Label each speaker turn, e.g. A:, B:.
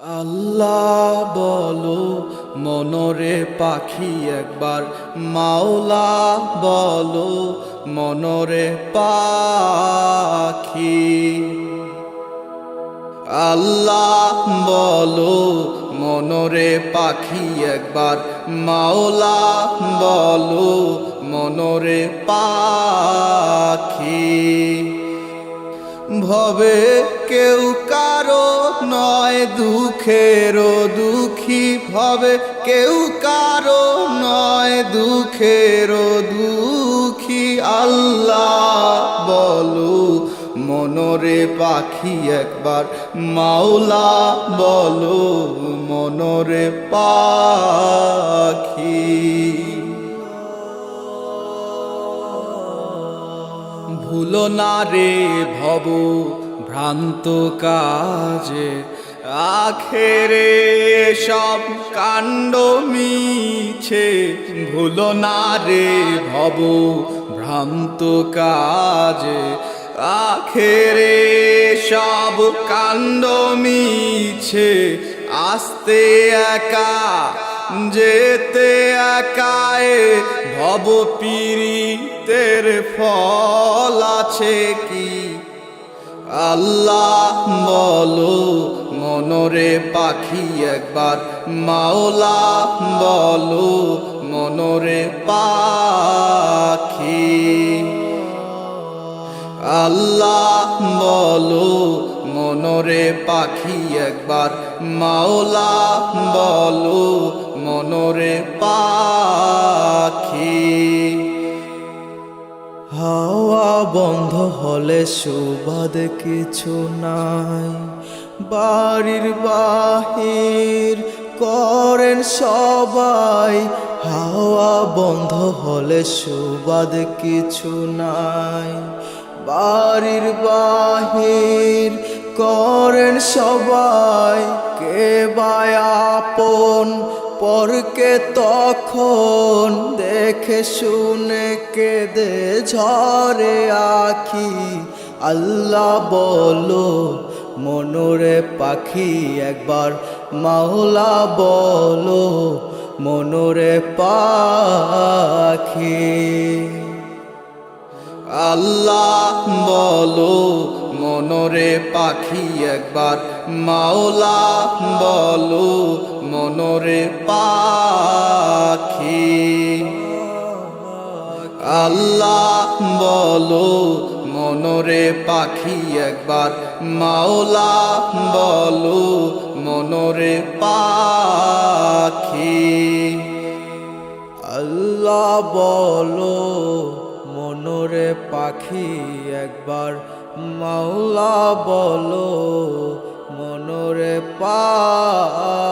A: আল্লাহ বলো মনরে পাখি একবার, মাওলা বলো মনরে পাখি। আল্লাহ বলো মনরে পাখি একবার, মাওলা বলো মনরে পাখি। ভবে কেউ কারো নয় দুঃখের দুঃখী, ভবে কেউ কারো নয় দুঃখের দুঃখী। আল্লাহ বলো মনরে পাখি একবার, মাওলা বলো মনরে পাখি। ভুলো না রে ভব ভ্রান্ত কাজে, আখেরে সব কাণ্ড মিছে। ভুলো না রে ভব ভ্রান্ত কাজে, আখেরে সব কাণ্ড মিছে। আসতে একা যেতে একায়, ভব পীড়িতের ফল আছে কি? আল্লাহ বলো মনরে পাখি একবার, মাওলা বলো মনরে পাখি। আল্লাহ বলো মনরে পাখি একবার, মাওলা বলো মনরে পাখি। হাওয়া বন্ধ হলে সুবাদ কিছু নাই, বাড়ির বাহির করেন সবাই। হাওয়া বন্ধ হলে সুবাদ কিছু নাই, বাড়ির বাহির করেন সবাই। কে বা আপন পরকে তখন দেখে শুনে কেঁদে ঝরে আখি। আল্লাহ বলো মনরে পাখি একবার, মাওলা বলো মনরে পাখি। আল্লাহ বলো মনরে পাখি একবার, মাওলা বলো মনরে পাখি। আল্লাহ বলো মনরে পাখি একবার, মাওলা বলো মনরে পাখি। আল্লাহ বলো মনরে পাখি একবার, মাওলা বলো মনরে পাখি।